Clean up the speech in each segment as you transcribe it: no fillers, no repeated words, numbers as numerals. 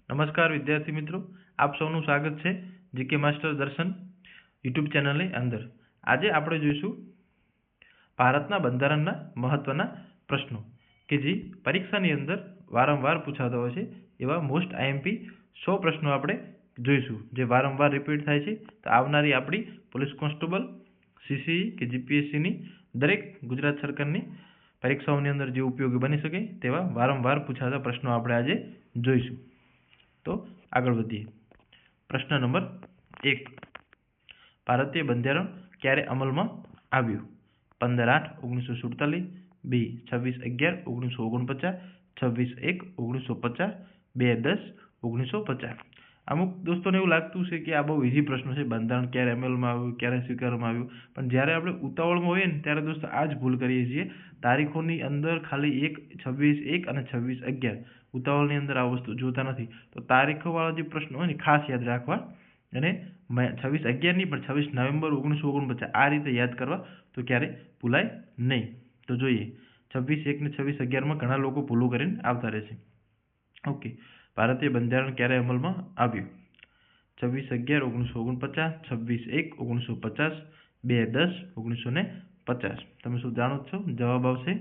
નમસ્કાર વિદ્યાર્થી મિત્રો, આપ સૌનું સ્વાગત છે જીકે માસ્ટર દર્શન યુટ્યુબ ચેનલની અંદર। આજે આપણે જોઈશું ભારતના બંધારણના મહત્વના પ્રશ્નો કે જે પરીક્ષાની અંદર વારંવાર પૂછાતા હોય છે એવા મોસ્ટ આઈએમપી 100 પ્રશ્નો આપણે જોઈશું જે વારંવાર રિપીટ થાય છે। તો આવનારી આપણી પોલીસ કોન્સ્ટેબલ, સીસીઈ કે જીપીએસસીની દરેક ગુજરાત સરકારની પરીક્ષાઓની અંદર જે ઉપયોગી બની શકે તેવા વારંવાર પૂછાતા પ્રશ્નો આપણે આજે જોઈશું। तो आगळ वधीए। प्रश्न नंबर 1, भारतीय बंधारण क्यारे अमल में आव्युं? 15/8/1947, बी 26/11/1949, 26/1/1950, 2/10/1950। अमुक दोस्तों ने एवं लगतुं छे कि आ बहु इजी प्रश्न है, बंधारण क्यारे अमल में आव्युं, क्यारे स्वीकारवामां आव्युं, पण ज्यारे आपणे उतावळमां होईए ने त्यारे दोस्तों आ ज भूल करीए छीए। तारीखोनी अंदर खाली 1/26/1 અને 26/11 उतावळनी अंदर आ वस्तु जोता नथी। तो तारीखोवाळा जे प्रश्न होय ने खास याद राखवा अने 26/11 नहीं पण 26 नवेम्बर 1949 आ रीते याद करवा तो क्यारे भूलाय नहीं। तो जोईए 26/1 ने 26/11 में घणा लोको भूलो करीने आवता रहे छे। ओके, भारतीय बंधारण क्यारे अमल में आव्युं? 26/11/1949, 26/1/1950, 2/10/1950। तमे शुं जाणो छो? जवाब आवशे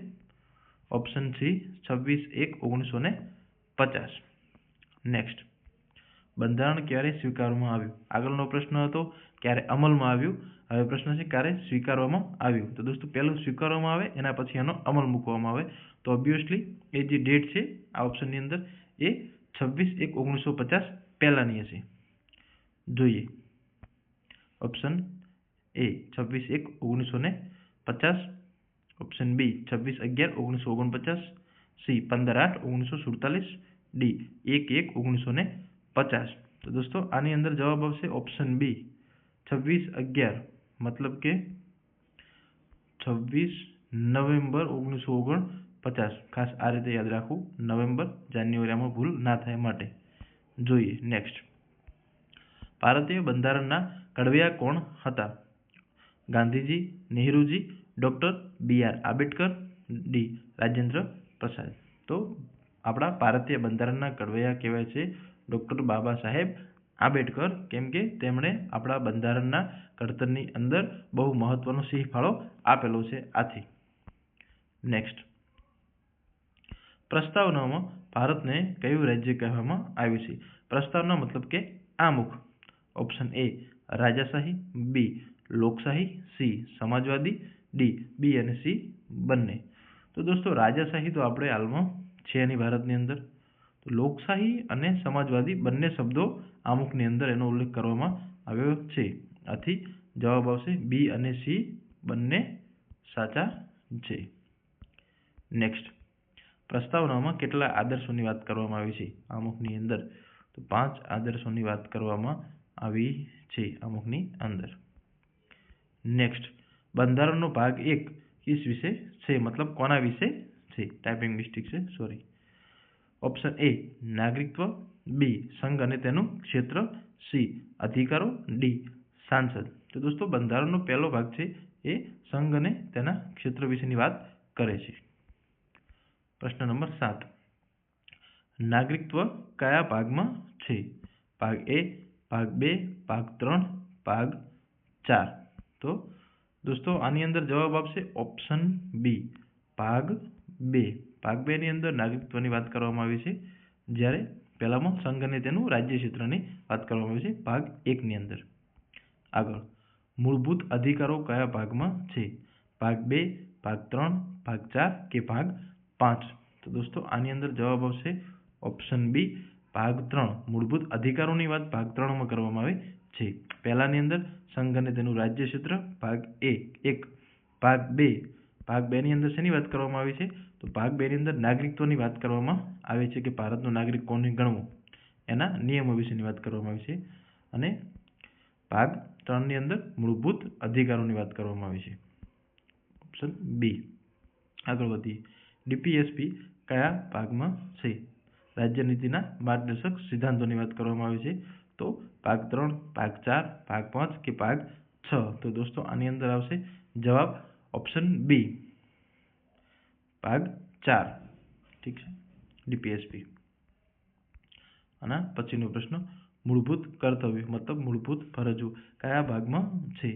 ऑप्शन सी 26/1/1950। नेक्स्ट, बंधारण क्यारे स्वीकारवामां आव्युं? आगळनो प्रश्न हतो क्यारे अमलमां आव्युं, हवे प्रश्न छे क्यारे स्वीकारवामां आव्युं। तो दोस्तों पहेलुं स्वीकारवामां आवे एना पछी एनो अमल मूकवामां आवे। तो ऑब्वियसली ए जे डेट छे आ ऑप्शननी अंदर ए 26/1/1950 पहेलानी हशे। जोईए option A 26/1/1950, option B 26/11/1949, C 15/8/1947, D 1/1/1950। तो दोस्तों आनी अंदर जवाब आवशे ऑप्शन बी 26/11, मतलब के 26 नवेम्बर 1949। खास आ रीते याद राखવું, नवेम्बर जान्युआरी में भूल ना थाय माटे। जोईए नेक्स्ट, भारतीय बंधारणना घडवैया कोण हता? Gandhiji, Nehruji, doctor BR Ambedkar, D Rajendra Prasad. तो अपना भारतीय बंधारणना घडवैया कहेवाय छे डॉक्टर बाबा साहेब आंबेडकर, केम के तेमणे अपना बंधारणना घडतरनी अंदर बहु महत्वनो सिंह फाळो आपेलो छे आथी। नेक्स्ट, प्रस्तावनामां भारतने कयुं राज्य कहेवामां आव्युं छे? प्रस्तावना मतलब के आमुख। ऑप्शन ए राजाशाही, बी लोकशाही, सी समाजवादी, डी बी अने सी बंने। तो दोस्तों राजाशाही तो आपणे हालमां छे नहीं भारतनी अंदर। तो लोकशाही अने समाजवादी बंने शब्दों आमुखनी अंदर एनो उल्लेख करवामां आव्यो छे। आथी जवाब आवशे बी अने सी बंने साचा छे। नेक्स्ट, प्रस्तावनामां केटला आदर्शोनी वात करवामां आवी छे आमुखनी अंदर? तो 5 आदर्शोनी वात करवामां आवी छे आमुखनी अंदर। नेक्स्ट, बंधारणनो भाग 1 किस विषय छे, मतलब कोना विषय छे? टाइपिंग मिस्टेक छे, सॉरी। ऑप्शन ए नागरिकत्व, बी संघ अने तेनुं क्षेत्र, सी अधिकारो, डी सांसद। तो दोस्तों बंधारणनो पहेलो भाग छे ए संघ अने तेना क्षेत्र विशेनी वात करे छे। प्रश्न नंबर 7, नागरिकत्व कया भागमां छे? भाग ए, भाग 2, भाग 3, भाग 4। तो दोस्तों आनी अंदर जवाब आपसे ऑप्शन बी भाग 2। भाग 2 नी अंदर नागरिकत्वनी वात करवामां आवी छे, ज्यारे पहेलामां संघ अने तेनुं राज्य क्षेत्रनी वात करवामां आवी छे भाग 1 नी अंदर। आगळ, मूलभूत अधिकारो कया भागमां छे? भाग 2, भाग 3, भाग 4 के भाग 5। तो दोस्तों आनी अंदर जवाब आवशे ऑप्शन बी भाग 3। मूलभूत अधिकारोनी वात भाग 3 में करवामां आवी छे। पहेलानी अंदर संघ अने तेनुं राज्य क्षेत्र भाग 1। भाग 2 नी अंदर शेनी वात करवामां आवी छे? तो भाग 2 नी अंदर नागरिकत्वनी वात करवामां आवी छे के भारतनो नागरिक कोने गणवो एना नियमो विशेनी वात करवामां आवी छे। अने भाग 3 नी अंदर मूलभूत अधिकारोनी वात करवामां आवी छे। Option B. आगळ वधीए। डीपीएसपी कया भागमां छे? राज्यनीतिना मार्गदर्शक सिद्धांतोनी वात करवामां आवी छे। तो भाग 3, भाग 4, भाग 5 के भाग 6। तो दोस्तों आनी अंदर आवशे जवाब ऑप्शन बी भाग 4। ठीक है, डीपीएसपी। આના પછીનો પ્રશ્ન મૂળભૂત કર્તવ્ય મતલબ મૂળભૂત ફરજો કયા ભાગમાં છે?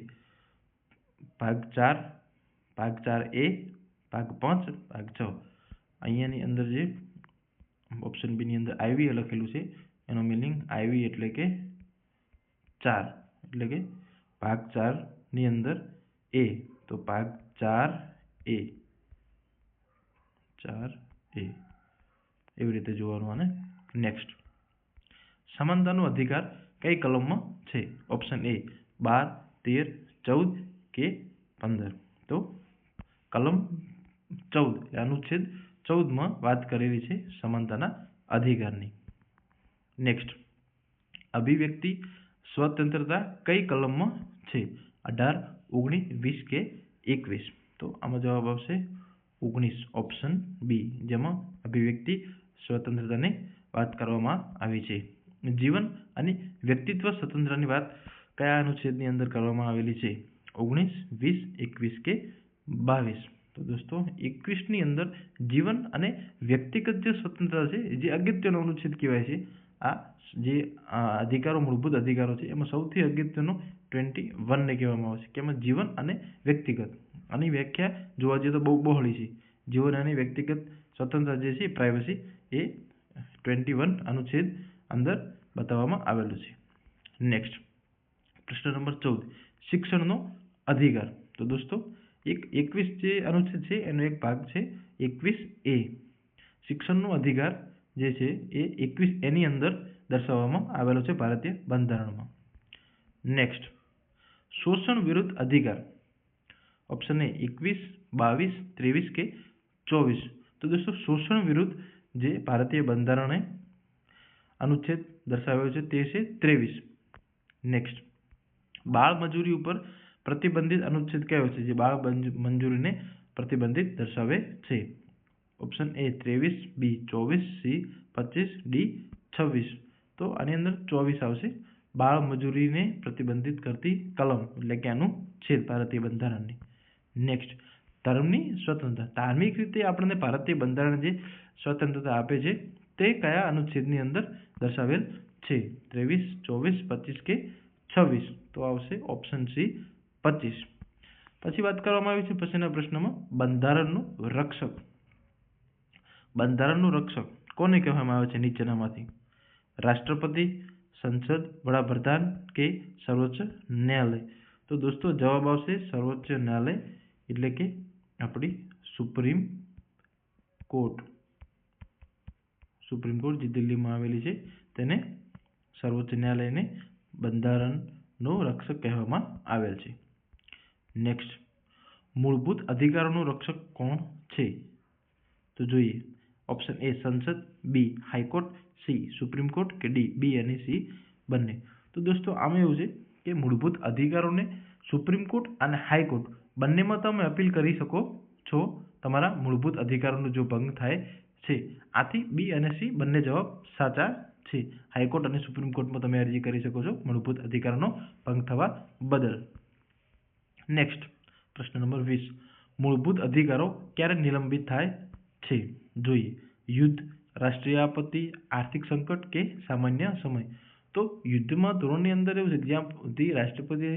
ભાગ 4, ભાગ 4A, ભાગ 5, ભાગ 6. અહીંયાની અંદર જે ઓપ્શન બી ની અંદર IV લખેલું છે એનો મીનિંગ IV એટલે કે 4 એટલે કે ભાગ 4 ની અંદર A, તો ભાગ 4A 4A એવી રીતે જોવાનું. આને નેક્સ્ટ સમાનતાનો અધિકાર કઈ કલમમાં છે? ઓપ્શન A 12, 13, 14 કે 15. તો કલમ 14 અનુચ્છેદ 14 માં વાત કરેલી છે સમાનતાના અધિકારની. નેક્સ્ટ અભિવ્યક્તિ સ્વતંત્રતા કઈ કલમમાં છે? 18, 19, 20 કે 21. તો આમાં જવાબ આવશે 19 ઓપ્શન બી, જેમાં અભિવ્યક્તિ સ્વતંત્રતાની વાત કરવામાં આવી છે. જીવન અને વ્યક્તિત્વ સ્વતંત્રતાની વાત કયા અનુચ્છેદની અંદર કરવામાં આવેલી છે? 19, 20, 21 કે 22. તો દોસ્તો 21 ની અંદર જીવન અને વ્યક્તિગત જે સ્વતંત્રતા છે જે અગત્યનો અનુચ્છેદ કહેવાય છે. આ જે અધિકારો મૂળભૂત અધિકારો છે એમાં સૌથી અગત્યનો 21 ને કહેવામાં આવે છે કે એમાં જીવન અને વ્યક્તિગત. આની વ્યાખ્યા જોવા જઈએ તો બહુ બહોળી છે. જીવન અને વ્યક્તિગત સ્વતંત્રતા જે છે પ્રાઇવસી એ 21 અનુચ્છેદ અંદર બતાવવામાં આવેલું છે. નેક્સ્ટ પ્રશ્ન નંબર 14 શિક્ષણનો અધિકાર. તો દોસ્તો 21 જે અનુચ્છેદ છે એનો એક ભાગ છે 21A. શિક્ષણનો અધિકાર જે છે એ 21A ની અંદર દર્શાવવામાં આવેલો છે ભારતીય બંધારણમાં. નેક્સ્ટ શોષણ વિરુદ્ધ અધિકાર. ઓપ્શન A 21, 22, 23 કે 24. તો દોસ્તો શોષણ વિરુદ્ધ જે ભારતીય બંધારણે અનુચ્છેદ દર્શાવ્યો છે તે છે 23. નેક્સ્ટ બાળ મજૂરી ઉપર પ્રતિબંધિત અનુચ્છેદ કયો છે જે બાળ મજૂરીને પ્રતિબંધિત દર્શાવે છે? Option A 23, B 24, C 25, D 26. તો આની અંદર 24 આવશે. બાળ મજૂરીને પ્રતિબંધિત કરતી કલમ એટલે કે અનુચ્છેદ ભારતીય બંધારણની. નેક્સ્ટ ધર્મની સ્વતંત્રતા. ધાર્મિક રીતે આપણને ભારતીય બંધારણ જે સ્વતંત્રતા આપે છે તે કયા અનુચ્છેદની અંદર દર્શાવેલ છે? 23, 24, 25 કે 26. તો આવશે ઓપ્શન C 25. પછી વાત કરવામાં આવી છે પછીના પ્રશ્નમાં બંધારણનું રક્ષક. બંધારણનું રક્ષક કોને કહેવામાં આવે છે નીચેનામાંથી? રાષ્ટ્રપતિ, સંસદ, વડાપ્રધાન કે સર્વોચ્ચ ન્યાયાલય. તો દોસ્તો જવાબ આવશે સર્વોચ્ચ ન્યાયાલય એટલે કે આપણી સુપ્રીમ કોર્ટ. સુપ્રીમ કોર્ટ જે દિલ્હીમાં આવેલી છે તેને સર્વોચ્ચ ન્યાયાલયને બંધારણનો રક્ષક કહેવામાં આવેલ છે. નેક્સ્ટ મૂળભૂત અધિકારોનું રક્ષક કોણ છે? તો જોઈએ ઓપ્શન A સંસદ, B high court, C supreme court કે D B અને C બંને. તો દોસ્તો આમાં એવું છે કે મૂળભૂત અધિકારોને સુપ્રીમ કોર્ટ અને હાઈકોર્ટ બંનેમાં તમે અપીલ કરી શકો છો તમારા મૂળભૂત અધિકારોનો જો ભંગ થાય છે. આથી B અને C બંને જવાબ સાચા છે. હાઈકોર્ટ અને સુપ્રીમ કોર્ટમાં તમે અરજી કરી શકો છો મૂળભૂત અધિકારોનો ભંગ થવા બદલ. નેક્સ્ટ પ્રશ્ન નંબર 20 મૂળભૂત અધિકારો ક્યારે નિલંબિત થાય છે? જોઈએ યુદ્ધ, રાષ્ટ્રીય આપત્તિ, આર્થિક સંકટ કે સામાન્ય સમય. તો યુદ્ધમાં ધોરણની અંદર એવું છે કે જ્યાં સુધી રાષ્ટ્રપતિ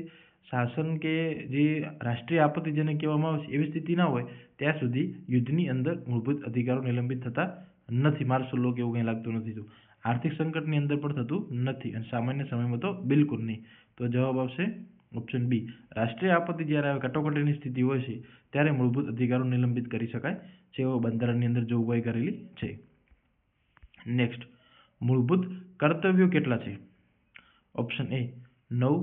શાસન કે જે રાષ્ટ્રીય આપત્તિ જેને કહેવામાં આવે છે એવી સ્થિતિ ના હોય ત્યાં સુધી યુદ્ધની અંદર મૂળભૂત અધિકારો નિલંબિત થતા નથી. માર્શલ લો કે એવું કંઈ લાગતું નથી. તો આર્થિક સંકટની અંદર પણ થતું નથી અને સામાન્ય સમયમાં તો બિલકુલ નહીં. તો જવાબ આવશે ઓપ્શન બી. રાષ્ટ્રીય આપત્તિ જ્યારે આવે કટોકટીની સ્થિતિ હોય છે ત્યારે મૂળભૂત અધિકારો નિલંબિત કરી શકાય છે એવો બંધારણની અંદર જોગવાઈ કરેલી છે. નેક્સ્ટ મૂળભૂત કર્તવ્યો કેટલા છે? Option A 9,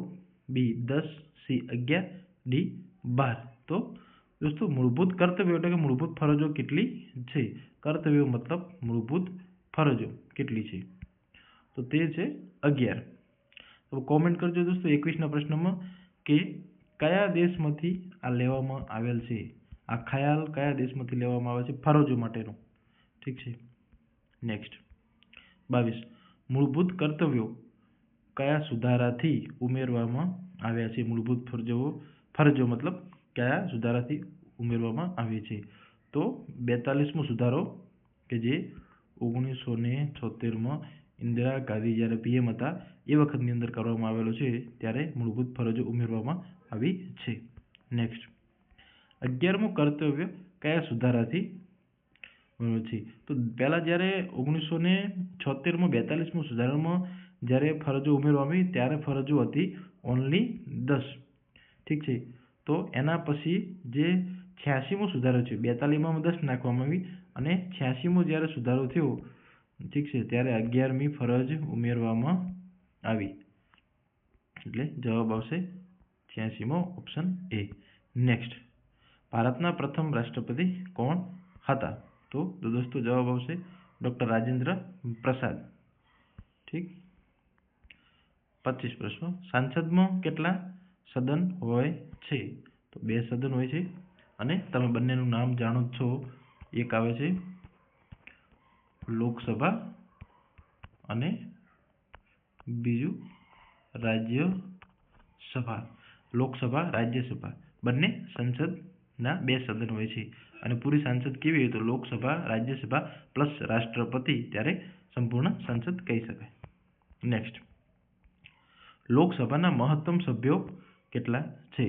B 10, C 11, D 12. તો દોસ્તો મૂળભૂત કર્તવ્યો એટલે કે મૂળભૂત ફરજો કેટલી છે? કર્તવ્યો મતલબ મૂળભૂત ફરજો કેટલી છે? તો તે છે 11. તો કોમેન્ટ કરજો દોસ્તો 21ના પ્રશ્નમાં કે કયા દેશમાંથી આ લેવામાં આવેલ છે? આ ખ્યાલ કયા દેશમાંથી લેવામાં આવે છે ફરજો માટેનો? ઠીક છે. નેક્સ્ટ 22 મૂળભૂત કર્તવ્યો કયા સુધારાથી ઉમેરવામાં આવ્યા છે? મૂળભૂત ફરજો મતલબ કયા સુધારાથી ઉમેરવામાં આવી છે? તો 42મો સુધારો કે જે 1976માં ઇન્દિરા ગાંધી જ્યારે પીએમ હતા એ વખતની અંદર કરવામાં આવેલો છે, ત્યારે મૂળભૂત ફરજો ઉમેરવામાં આવી છે. નેક્સ્ટ 11મું કર્તવ્ય કયા સુધારાથી બરાબર છે? તો પહેલા જ્યારે 1976માં 42મું સુધારામાં જ્યારે ફરજો ઉમેરવામાં આવી ત્યારે ફરજો હતી ઓનલી 10. ઠીક છે. તો એના પછી જે 86મો સુધારો છે, 42માં 10 નાખવામાં આવી અને 86મો જ્યારે સુધારો થયો, ઠીક છે, ત્યારે 11મી ફરજ ઉમેરવામાં આવી. એટલે જવાબ આવશે 86મો ઓપ્શન એ. નેક્સ્ટ ભારતના પ્રથમ રાષ્ટ્રપતિ કોણ હતા? તો દોસ્તો જવાબ આવશે ડૉક્ટર રાજેન્દ્ર પ્રસાદ. ઠીક. 25 પ્રશ્નો. સંસદમાં કેટલા સદન હોય છે? તો 2 સદન હોય છે અને તમે બંનેનું નામ જાણો છો. એક આવે છે લોકસભા અને બીજું રાજ્યસભા. લોકસભા, રાજ્યસભા બંને સંસદના 2 સદન હોય છે અને પૂરી સંસદ કેવી હોય તો લોકસભા, રાજ્યસભા પ્લસ રાષ્ટ્રપતિ, ત્યારે સંપૂર્ણ સંસદ કહી શકાય. નેક્સ્ટ લોકસભાના મહત્તમ સભ્યો કેટલા છે?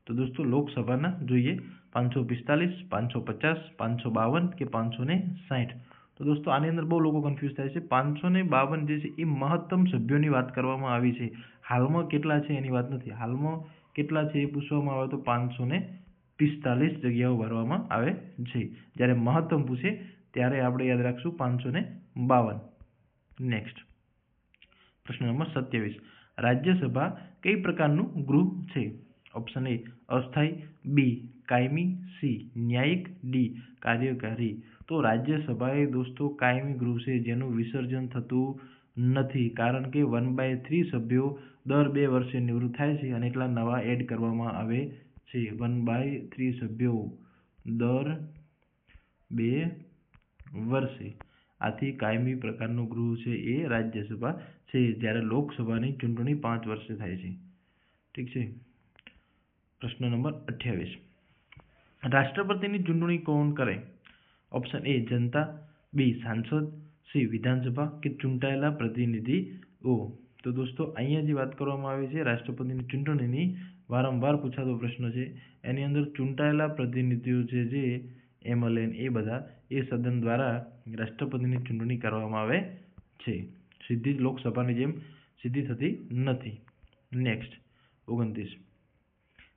તો દોસ્તો લોકસભાના જોઈએ 545, 550, 552 કે 560. તો દોસ્તો આની અંદર બહુ લોકો કન્ફ્યુઝ થાય છે. 552 જે છે એ મહત્તમ સભ્યોની વાત કરવામાં આવી છે. હાલમાં કેટલા છે એની વાત નથી. હાલમાં કેટલા છે એ પૂછવામાં આવે તો 545 જગ્યાઓ ભરવામાં આવે છે. જ્યારે મહત્તમ પૂછે ત્યારે આપણે યાદ રાખશું 552. નેક્સ્ટ પ્રશ્ન નંબર 27. રાજ્યસભા કઈ પ્રકારનું ગૃહ છે? ઓપ્શન એ અસ્થાયી, બી કાયમી, સી ન્યાયિક, ડી કાર્યકારી. તો રાજ્યસભા એ દોસ્તો કાયમી ગૃહ છે જેનું વિસર્જન થતું નથી, કારણ કે 1/3 સભ્યો દર 2 વર્ષે નિવૃત્ત થાય છે અને એટલા નવા એડ કરવામાં આવે છે. 1/3 સભ્યો દર 2 વર્ષે. આથી કાયમી પ્રકારનું ગૃહ છે એ રાજ્યસભા છે, જ્યારે લોકસભાની ચૂંટણી 5 વર્ષે થાય છે. ઠીક છે. પ્રશ્ન નંબર 28. રાષ્ટ્રપતિની ચૂંટણી કોણ કરે? ઓપ્શન એ જનતા, બી સાંસદ, સી વિધાનસભા કે ચૂંટાયેલા પ્રતિનિધિઓ. તો દોસ્તો અહીંયા જે વાત કરવામાં આવી છે રાષ્ટ્રપતિની ચૂંટણીની, વારંવાર પૂછાતો પ્રશ્ન છે. એની અંદર ચૂંટાયેલા પ્રતિનિધિઓ છે જે MLN એ બધા એ સદન દ્વારા રાષ્ટ્રપતિની ચૂંટણી કરવામાં આવે છે. સીધી જ લોકસભાની જેમ સીધી થતી નથી. નેક્સ્ટ 29.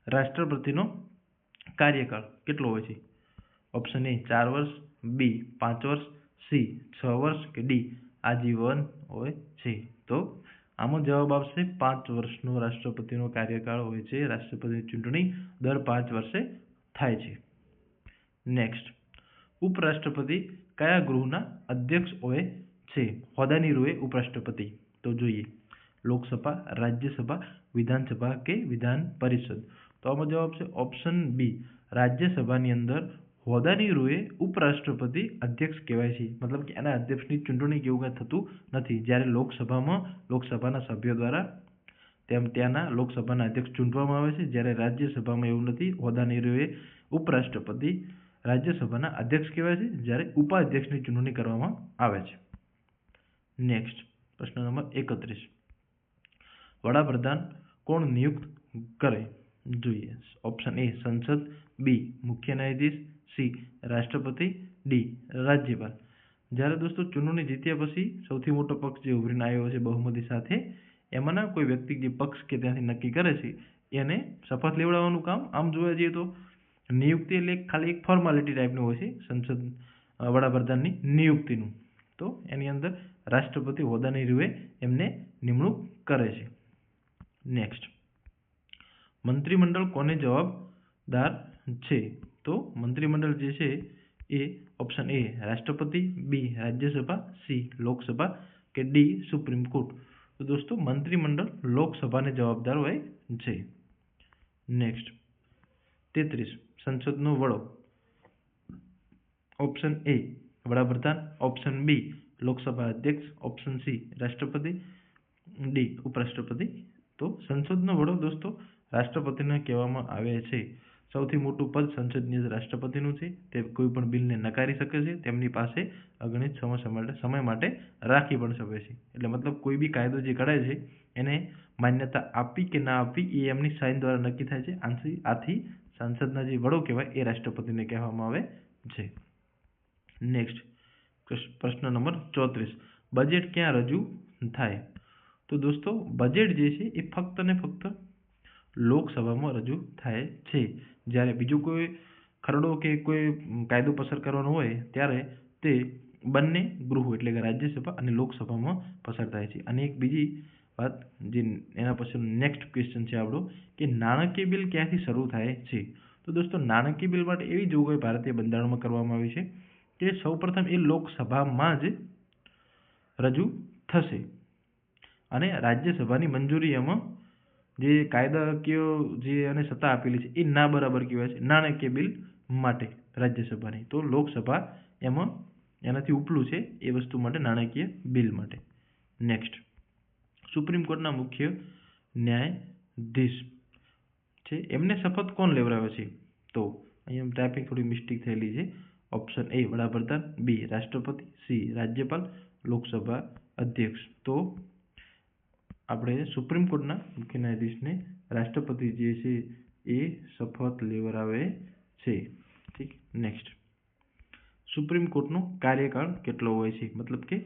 રાષ્ટ્રપતિનો કાર્યકાળ કેટલો હોય છે? ઓપ્શન એ 4 વર્ષ, બી 5 વર્ષ, સી 6 વર્ષ કે ડી આજીવન હોય છે. તો આમાં જવાબ આવશે 5 વર્ષનો રાષ્ટ્રપતિનો કાર્યકાળ હોય છે. રાષ્ટ્રપતિની ચૂંટણી દર 5 વર્ષે થાય છે. નેક્સ્ટ ઉપરાષ્ટ્રપતિ કયા ગૃહના અધ્યક્ષ હોય છે? હોદ્દાની રૂએ ઉપરાષ્ટ્રપતિ. તો જોઈએ લોકસભા, રાજ્યસભા, વિધાનસભા કે વિધાન પરિષદ. તો આમાં જવાબ છે ઓપ્શન બી. રાજ્યસભાની અંદર હોદ્દાની રૂએ ઉપરાષ્ટ્રપતિ અધ્યક્ષ કહેવાય છે. મતલબ કે એના અધ્યક્ષની ચૂંટણી કેવું કંઈ થતું નથી. જ્યારે લોકસભામાં લોકસભાના સભ્યો દ્વારા ત્યાંના લોકસભાના અધ્યક્ષ ચૂંટવામાં આવે છે, જ્યારે રાજ્યસભામાં એવું નથી. હોદ્દાની રૂએ ઉપરાષ્ટ્રપતિ રાજ્યસભાના અધ્યક્ષ કહેવાય છે, જ્યારે ઉપાધ્યક્ષની ચૂંટણી કરવામાં આવે છે. નેક્સ્ટ પ્રશ્ન નંબર 31. વડાપ્રધાન કોણ નિયુક્ત કરે? જોઈએ ઓપ્શન એ સંસદ, બી મુખ્ય ન્યાયાધીશ, સી રાષ્ટ્રપતિ, ડી રાજ્યપાલ. જ્યારે દોસ્તો ચૂંટણી જીત્યા પછી સૌથી મોટો પક્ષ જે ઉભરીને આવ્યો છે બહુમતી સાથે, એમાંના કોઈ વ્યક્તિ જે પક્ષ કે ત્યાંથી નક્કી કરે છે એને શપથ લેવડાવવાનું કામ. આમ જોવા જઈએ તો નિયુક્તિ એટલે ખાલી એક ફોર્માલિટી ટાઈપનું હોય છે સંસદ વડાપ્રધાનની નિયુક્તિનું. તો એની અંદર રાષ્ટ્રપતિ હોદ્દાની રૂએ એમને નિમણૂક કરે છે. નેક્સ્ટ મંત્રીમંડળ કોને જવાબદાર છે? તો મંત્રીમંડળ જે છે એ ઓપ્શન એ રાષ્ટ્રપતિ, બી રાજ્યસભા, સી લોકસભા કે ડી સુપ્રીમ કોર્ટ. તો દોસ્તો મંત્રીમંડળ લોકસભાને જવાબદાર હોય છે. નેક્સ્ટ 33. સંસદનો વડો. ઓપ્શન એ વડાપ્રધાન, ઓપ્શન બી લોકસભા અધ્યક્ષ, ઓપ્શન સી રાષ્ટ્રપતિ, ડી ઉપરાષ્ટ્રપતિ. તો સંસદનો વડો દોસ્તો રાષ્ટ્રપતિને કહેવામાં આવે છે. સૌથી મોટું પદ સંસદની રાષ્ટ્રપતિનું છે. તે કોઈ પણ બિલને નકારી શકે છે. તેમની પાસે અગણિત સમય માટે રાખી પણ શકે છે. એટલે મતલબ કોઈ બી કાયદો જે ઘડાય છે એને માન્યતા આપવી કે ના આપવી એ એમની સાઇન દ્વારા નક્કી થાય છે. આથી સંસદના જે વડો કહેવાય એ રાષ્ટ્રપતિને કહેવામાં આવે છે. નેક્સ્ટ પ્રશ્ન નંબર 34. બજેટ ક્યાં રજૂ થાય? તો દોસ્તો બજેટ જે છે એ ફક્ત ને ફક્ત લોકસભામાં રજૂ થાય છે. જ્યારે બીજો કોઈ ખરડો કે કોઈ કાયદો પસાર કરવાનો હોય ત્યારે તે બંને ગૃહો એટલે કે રાજ્યસભા અને લોકસભામાં પસાર થાય છે. અને એક બીજી વાત જે એના પછી નેક્સ્ટ ક્વેશ્ચન છે આપણો કે નાણાકીય બિલ ક્યાંથી શરૂ થાય છે? તો દોસ્તો નાણાકીય બિલ માટે એવી જોગવાઈ ભારતીય બંધારણમાં કરવામાં આવી છે કે સૌપ્રથમ એ લોકસભામાં જ રજૂ થશે અને રાજ્યસભાની મંજૂરી એમાં જે કાયદાકીય જે એને સત્તા આપેલી છે એ ના બરાબર કહેવાય છે નાણાકીય બિલ માટે રાજ્યસભાની. તો લોકસભા એમાં એનાથી ઉપલું છે એ વસ્તુ માટે નાણાકીય બિલ માટે. નેક્સ્ટ સુપ્રીમ કોર્ટના મુખ્ય ન્યાયાધીશ છે એમને શપથ કોણ લેવડાવે છે? તો અહીંયા ટાઈપિંગ થોડી મિસ્ટેક થયેલી છે. ઓપ્શન એ વડાપ્રધાન, બી રાષ્ટ્રપતિ, સી રાજ્યપાલ, લોકસભા અધ્યક્ષ. તો આપણે સુપ્રીમ કોર્ટના મુખ્ય ન્યાયાધીશને રાષ્ટ્રપતિ જે છે એ શપથ લેવડાવે છે. ઠીક. નેક્સ્ટ સુપ્રીમ કોર્ટનો કાર્યકાળ કેટલો હોય છે? મતલબ કે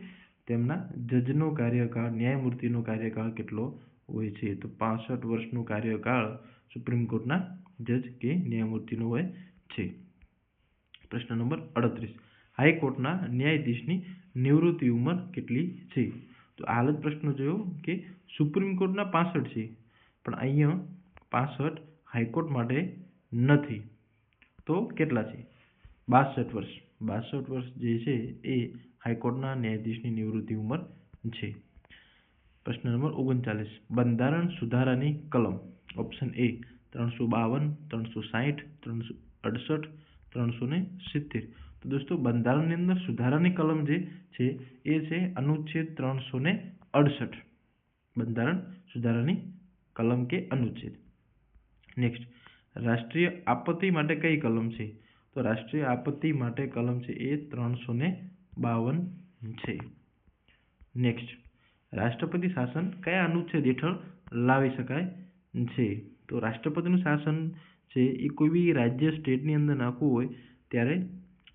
તેમના જજનો કાર્યકાળ, ન્યાયમૂર્તિનો કાર્યકાળ કેટલો હોય છે? તો 65 વર્ષનો કાર્યકાળ સુપ્રીમ કોર્ટના જજ કે ન્યાયમૂર્તિનો હોય છે. પ્રશ્ન નંબર 38. હાઈકોર્ટના ન્યાયાધીશની નિવૃત્તિ ઉંમર કેટલી છે? તો હાલ જ પ્રશ્ન જોયો કે સુપ્રીમ કોર્ટના 65 છે પણ અહીંયા 65 હાઈકોર્ટ માટે નથી. તો કેટલા છે? 62 વર્ષ. 62 વર્ષ જે છે એ હાઈકોર્ટના ન્યાયાધીશની નિવૃત્તિ ઉંમર છે. પ્રશ્ન નંબર 39. બંધારણ સુધારાની કલમ. Option A 352, 360, 368, 370. તો દોસ્તો બંધારણની અંદર સુધારાની કલમ જે છે એ છે અનુચ્છેદ 368. બંધારણ સુધારાની કલમ કે અનુચ્છેદ. નેક્સ્ટ રાષ્ટ્રીય આપત્તિ માટે કઈ કલમ છે? તો રાષ્ટ્રીય આપત્તિ માટે કલમ છે એ 352 છે. નેક્સ્ટ રાષ્ટ્રપતિ શાસન કયા અનુચ્છેદ હેઠળ લાવી શકાય છે? તો રાષ્ટ્રપતિનું શાસન છે એ કોઈ બી રાજ્ય સ્ટેટની અંદર નાખવું હોય ત્યારે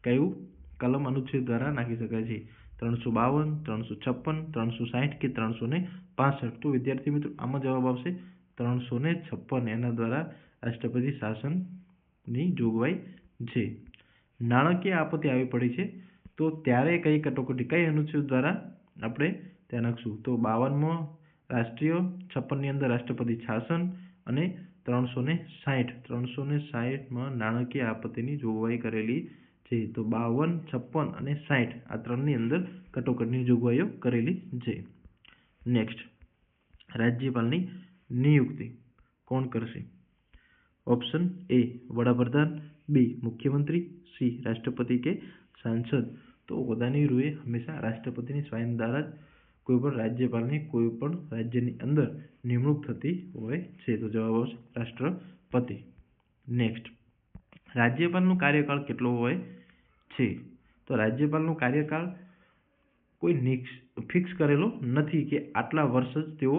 કયું કલમ અનુચ્છેદ દ્વારા નાખી શકાય છે? 352, 356, 360 કે 365. તો વિદ્યાર્થી મિત્રો આમાં જવાબ આવશે 356. એના દ્વારા રાષ્ટ્રપતિ શાસનની જોગવાઈ છે. નાણાકીય આપત્તિ આવી પડી છે તો ત્યારે કઈ કટોકટી કઈ અનુચ્છેદ દ્વારા આપણે ત્યાં નાખશું? તો 52માં રાષ્ટ્રીય, 56ની અંદર રાષ્ટ્રપતિ શાસન અને 360માં નાણાકીય આપત્તિની જોગવાઈ કરેલી છે. તો 52, 56 અને 60 આ ત્રણની અંદર કટોકટીની જોગવાઈઓ કરેલી છે. નેક્સ્ટ રાજ્યપાલની નિયુક્તિ કોણ કરશે? ઓપ્શન એ વડાપ્રધાન, બી મુખ્યમંત્રી, સી રાષ્ટ્રપતિ કે સાંસદ. તો હોદ્દાની રૂએ હંમેશા રાષ્ટ્રપતિની સ્વાયત્ત દ્વારા જ કોઈ પણ રાજ્યપાલની કોઈ પણ રાજ્યની અંદર નિમણૂક થતી હોય છે. તો જવાબ આવશે રાષ્ટ્રપતિ. નેક્સ્ટ રાજ્યપાલનો કાર્યકાળ કેટલો હોય છે? તો રાજ્યપાલનો કાર્યકાળ કોઈ ફિક્સ કરેલો નથી કે આટલા વર્ષ જ તેઓ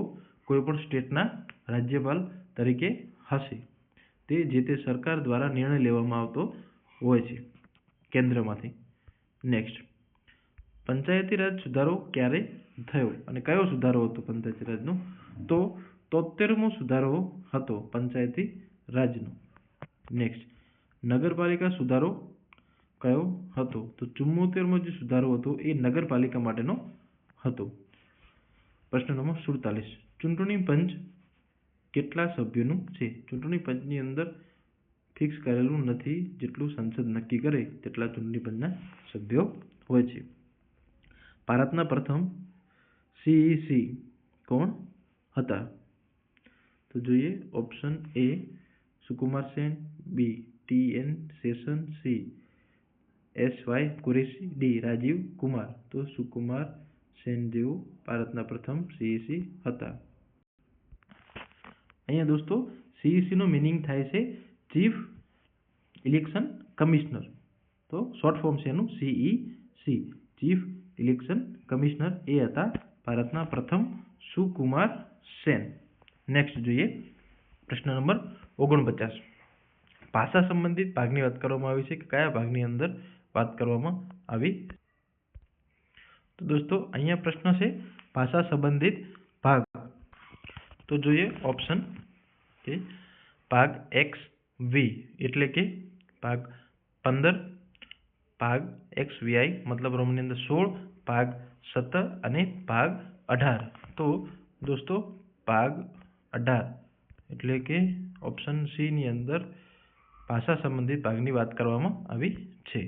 કોઈ પણ સ્ટેટના રાજ્યપાલ તરીકે હશે. તે જે તે સરકાર દ્વારા નિર્ણય લેવામાં આવતો હોય છે કેન્દ્રમાંથી. નેક્સ્ટ પંચાયતી રાજ સુધારો ક્યારે થયો અને કયો સુધારો હતો પંચાયતી રાજનો? તો 73મો સુધારો હતો પંચાયતી રાજનો. નેક્સ્ટ નગરપાલિકા સુધારો કયો હતો? તો 74મો જે સુધારો હતો એ નગરપાલિકા માટેનો હતો. પ્રશ્ન નંબર 47. ચૂંટણી પંચ કેટલા સભ્યોનું છે? ચૂંટણી પંચની અંદર ફિક્સ કરેલું નથી, જેટલું સંસદ નક્કી કરે તેટલા ચૂંટણી પંચના સભ્યો હોય છે. ભારતના પ્રથમ સીઈસી કોણ હતા? તો જોઈએ option A Sukumar Sen, B T N. Seshan, C S Y. Qureshi, D Rajiv Kumar. તો સુકુમાર સેન જેઓ ભારતના પ્રથમ સીઈસી હતા. અહીંયા દોસ્તો સીઈસી નો મિનિંગ થાય છે ચીફ ઇલેક્શન કમિશનર. તો શોર્ટ ફોર્મ છે એનું સીઈસી, ચીફ ઇલેક્શન કમિશનર એ હતા ભારતના પ્રથમ સુકુમાર સેન. નેક્સ્ટ જોઈએ પ્રશ્ન નંબર 49. ભાષા સંબંધિત ભાગની વાત કરવામાં આવી છે કે કયા ભાગની અંદર વાત કરવામાં આવી? તો દોસ્તો અહીંયા પ્રશ્ન છે ભાષા સંબંધિત ભાગ. તો જોઈએ ઓપ્શન કે ભાગ XV એટલે કે ભાગ 15, ભાગ XVI મતલબ રોમની અંદર 16, ભાગ 17 અને ભાગ 18. તો દોસ્તો ભાગ 18 એટલે કે ઓપ્શન સી ની અંદર ભાષા સંબંધિત ભાગની વાત કરવામાં આવી છે.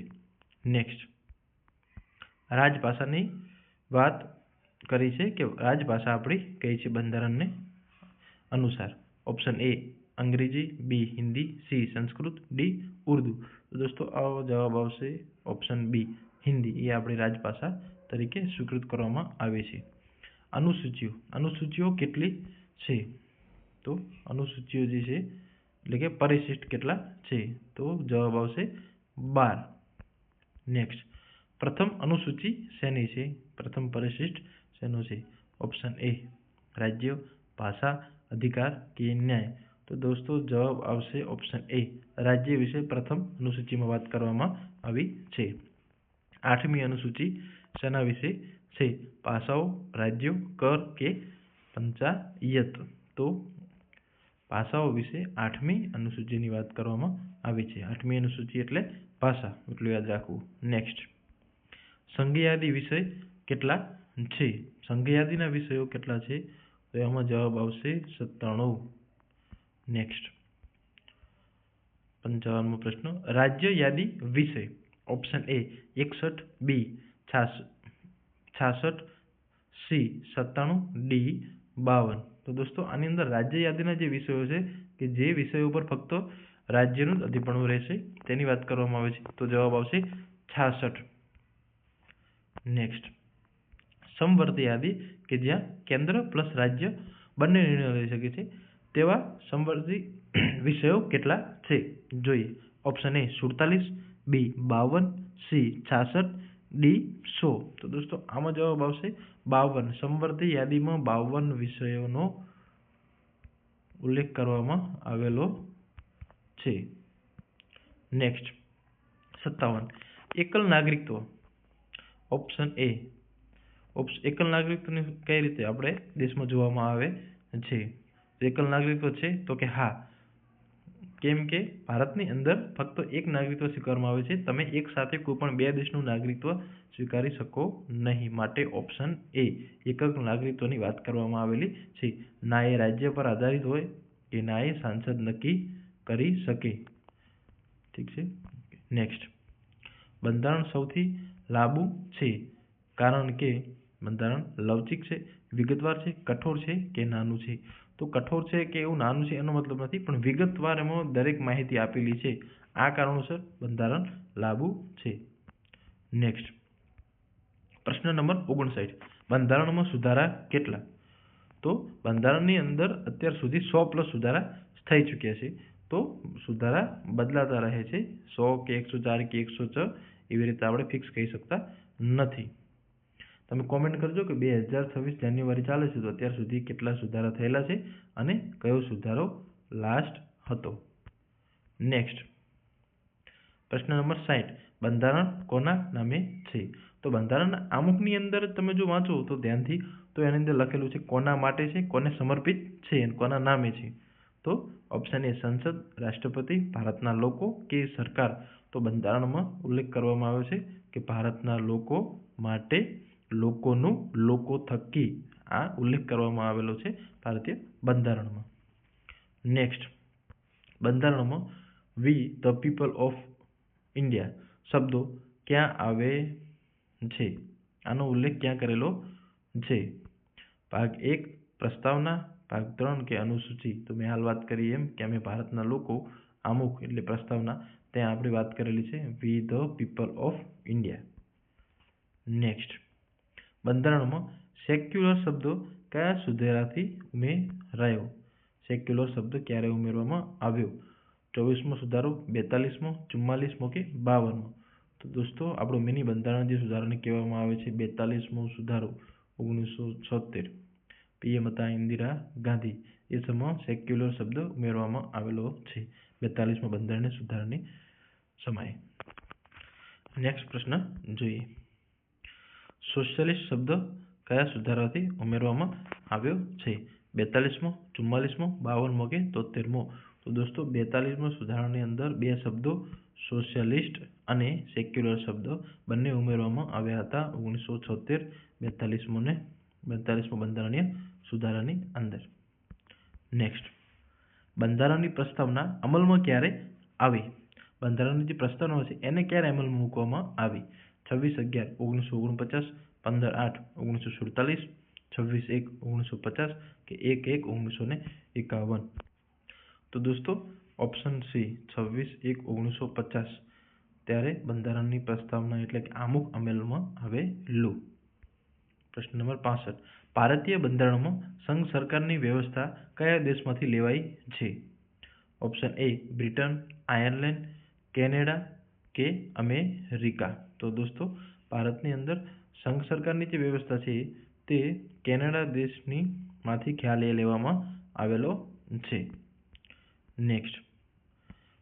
નેક્સ્ટ રાજભાષાની વાત કરી છે કે રાજભાષા આપણી કઈ છે બંધારણને અનુસાર? ઓપ્શન એ અંગ્રેજી, બી હિન્દી, સી સંસ્કૃત, ડી ઉર્દુ. તો દોસ્તો આવો જવાબ આવશે ઓપ્શન બી હિન્દી. એ આપણી રાજભાષા તરીકે સ્વીકૃત કરવામાં આવે છે. અનુસૂચિઓ કેટલી છે? તો અનુસૂચિઓ જે છે એટલે કે પરિશિષ્ટ કેટલા છે? તો જવાબ આવશે 12. નેક્સ્ટ પ્રથમ અનુસૂચિ શેની છે? પ્રથમ પરિશિષ્ટ શેનો છે? ઓપ્શન એ રાજ્ય, ભાષા, અધિકાર કે ન્યાય. તો દોસ્તો જવાબ આવશે ઓપ્શન એ રાજ્ય વિશે પ્રથમ અનુસૂચિમાં વાત કરવામાં આવી છે. 8મી અનુસૂચિ શેના વિશે છે? ભાષાઓ, રાજ્યો, કર કે પંચાયત. તો ભાષાઓ વિશે 8મી અનુસૂચિની વાત કરવામાં આવી છે. 8મી અનુસૂચિ એટલે ભાષા, એટલું યાદ રાખવું. નેક્સ્ટ સંઘયાદી વિષય કેટલા છે? સંઘયાદીના વિષયો કેટલા છે? તો એમાં જવાબ આવશે 97. નેક્સ્ટ 55મો પ્રશ્ન રાજ્ય યાદી વિષય. Option A 61, B 66, C 97, D 52. તો દોસ્તો આની અંદર રાજ્ય યાદીના જે વિષયો છે કે જે વિષયો પર ફક્ત રાજ્યનું જ અધિપણું રહેશે તેની વાત કરવામાં આવે છે. તો જવાબ આવશે 66. નેક્સ્ટ સમવર્તી યાદી કે જ્યાં કેન્દ્ર પ્લસ રાજ્ય બંને નિર્ણય લઈ શકે છે તેવા સમવર્તી વિષયો કેટલા છે? જોઈએ option A 47, B 52, C 66, D 100. તો દોસ્તો આમાં જવાબ આવશે 52. સમવર્તી યાદીમાં 52 વિષયોનો ઉલ્લેખ કરવામાં આવેલો છે. નેક્સ્ટ 57 એકલ નાગરિકત્વ. ઓપ્શન એ એકલ નાગરિકત્વની કઈ રીતે આપણે દેશમાં જોવામાં આવે છે? એકલ નાગરિકત્વ છે તો કે હા, કેમ કે ભારતની અંદર ફક્ત એક નાગરિકત્વ સ્વીકારવામાં આવે છે. તમે એક સાથે કોઈ પણ બે દેશનું નાગરિકત્વ સ્વીકારી શકો નહીં. માટે ઓપ્શન એ એકલ નાગરિકત્વની વાત કરવામાં આવેલી છે. ના એ રાજ્ય પર આધારિત હોય કે ના એ સાંસદ નક્કી કરી શકે. ઠીક છે. નેક્સ્ટ બંધારણ સૌથી લાંબુ છે કારણ કે બંધારણ લવચિક છે, વિગતવાર છે, કઠોર છે કે નાનું છે? તો કઠોર છે કે એવું નાનું છે એનો મતલબ નથી, પણ વિગતવાર એમાં દરેક માહિતી આપેલી છે. આ કારણોસર બંધારણ લાંબુ છે. નેક્સ્ટ પ્રશ્ન નંબર 59 બંધારણમાં સુધારા કેટલા? તો બંધારણની અંદર અત્યાર સુધી 100+ સુધારા થઈ ચૂક્યા છે. તો સુધારા બદલાતા રહે છે. 100 કે 104 કે 106 એવી રીતે આપણે ફિક્સ કહી શકતા નથી. તમે કોમેન્ટ કરજો કે 2026 જાન્યુઆરી ચાલે છે તો અત્યાર સુધી કેટલા સુધારા થયેલા છે અને કયો સુધારો લાસ્ટ હતો. નેક્સ્ટ પ્રશ્ન નંબર 60 બંધારણ કોના નામે છે? તો બંધારણના આમુખની અંદર તમે જો વાંચો તો ધ્યાનથી તો એની અંદર લખેલું છે કોના માટે છે, કોને સમર્પિત છે અને કોના નામે છે. તો ઓપ્શન એ સંસદ, રાષ્ટ્રપતિ, ભારતના લોકો કે સરકાર. તો બંધારણમાં ઉલ્લેખ કરવામાં આવ્યો છે કે ભારતના લોકો માટે, લોકોનું, લોકો થકી. આ ઉલ્લેખ કરવામાં આવેલો છે ભારતીય બંધારણમાં. નેક્સ્ટ બંધારણમાં વી ધ પીપલ ઓફ ઇન્ડિયા શબ્દો ક્યાં આવે છે? આનો ઉલ્લેખ ક્યાં કરેલો છે? ભાગ 1 પ્રસ્તાવના, ભાગ 3 કે અનુસૂચિ. તો મેં હાલ વાત કરી એમ કે અમે ભારતના લોકો આમુખ એટલે પ્રસ્તાવના ત્યાં આપણે વાત કરેલી છે વી the people of India. Next બંધારણમાં સેક્યુલર શબ્દો કયા સુધારાથી ઉમેરાયો? સેક્યુલર શબ્દ ક્યારે ઉમેરવામાં આવ્યો? 24મો સુધારો, 42મો, 44મો કે 52મો? તો તો દોસ્તો આપણું મિની બંધારણ જે સુધારાને કહેવામાં આવે છે 42મો સુધારો 1976 પીએમ હતા ઇન્દિરા ગાંધી. એ સમય સેક્યુલર શબ્દ ઉમેરવામાં આવેલો છે 42મા બંધારણીય સુધારાની સમયે. નેક્સ્ટ પ્રશ્ન જોઈએ. સોશિયલિસ્ટ શબ્દ કયા સુધારાથી ઉમેરવામાં આવ્યો છે? 42મો, 44મો, 52મો કે 73મો? તો દોસ્તો 42મા સુધારાની અંદર બે શબ્દો સોશિયલિસ્ટ અને સેક્યુલર શબ્દ બંને ઉમેરવામાં આવ્યા હતા 1976 42મો બંધારણીય સુધારાની અંદર. નેક્સ્ટ, બંધારણની પ્રસ્તાવના અમલમાં ક્યારે આવી? બંધારણની જે પ્રસ્તાવના છે એને ક્યારે અમલમાં મૂકવામાં આવી? 26/11/1949, 15/8/1947, 26/1/1950 કે 1/1/1951? તો દોસ્તો ઓપ્શન સી 26/1/1950 ત્યારે બંધારણની પ્રસ્તાવના એટલે કે આમુખ અમલમાં આવેલું. પ્રશ્ન નંબર 65. ભારતીય બંધારણમાં સંઘ સરકારની વ્યવસ્થા કયા દેશમાંથી લેવાઈ છે? Option A Britain, Ireland, Canada કે અમેરિકા? તો દોસ્તો ભારતની અંદર સંઘ સરકારની જે વ્યવસ્થા છે તે કેનેડા દેશની માંથી ખ્યાલ લેવામાં આવેલો છે. નેક્સ્ટ,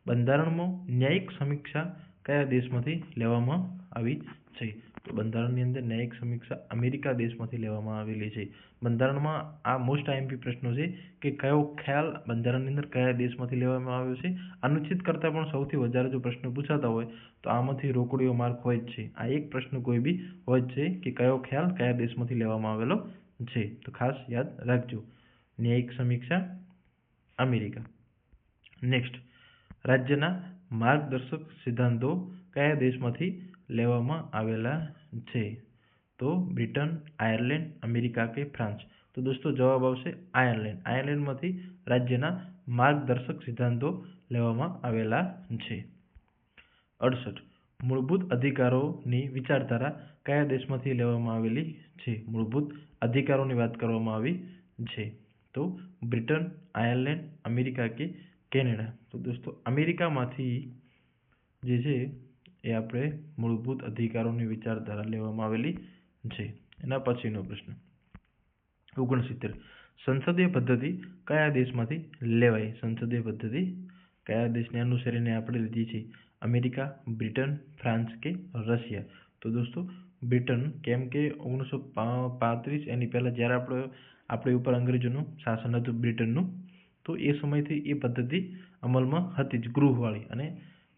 બંધારણમાં ન્યાયિક સમીક્ષા કયા દેશમાંથી લેવામાં આવી છે? તો બંધારણની અંદર ન્યાયિક સમીક્ષા અમેરિકા દેશમાંથી લેવામાં આવેલી છે. બંધારણમાં આ મોસ્ટ આઈએમપી પ્રશ્નો છે કે કયો ખ્યાલ બંધારણની અંદર કયા દેશમાંથી લેવામાં આવ્યો છે. અનુચ્છેદ કરતાં પણ સૌથી વધારે જો પ્રશ્નો પૂછાતા હોય તો આમાંથી રોકડીઓ માર્ક હોય જ છે. આ એક પ્રશ્ન કોઈ બી હોય જ છે કે કયો ખ્યાલ કયા દેશમાંથી લેવામાં આવેલો છે. તો ખાસ યાદ રાખજો, ન્યાયિક સમીક્ષા અમેરિકા. નેક્સ્ટ, રાજ્યના માર્ગદર્શક સિદ્ધાંતો કયા દેશમાંથી લેવામાં આવેલા છે? તો બ્રિટન, આયર્લેન્ડ, અમેરિકા કે ફ્રાન્સ? તો દોસ્તો જવાબ આવશે આયર્લેન્ડ. આયર્લેન્ડમાંથી રાજ્યના માર્ગદર્શક સિદ્ધાંતો લેવામાં આવેલા છે. 68. મૂળભૂત અધિકારોની વિચારધારા કયા દેશમાંથી લેવામાં આવેલી છે? મૂળભૂત અધિકારોની વાત કરવામાં આવી છે તો બ્રિટન, આયર્લેન્ડ, અમેરિકા કે કેનેડા? તો દોસ્તો અમેરિકામાંથી જે છે એ આપણે મૂળભૂત અધિકારોની વિચારધારા લેવામાં આવેલી છે. એના પછીનો પ્રશ્ન 69. સંસદીય પદ્ધતિ કયા દેશમાંથી લેવાય? સંસદીય પદ્ધતિ કયા દેશને અનુસરીને આપણે લીધી છે? અમેરિકા, બ્રિટન, ફ્રાન્સ કે રશિયા? તો દોસ્તો બ્રિટન, કેમ કે 1935 એની પહેલાં જ્યારે આપણી ઉપર અંગ્રેજોનું શાસન હતું બ્રિટનનું, તો એ સમયથી એ પદ્ધતિ અમલમાં હતી જ ગૃહવાળી, અને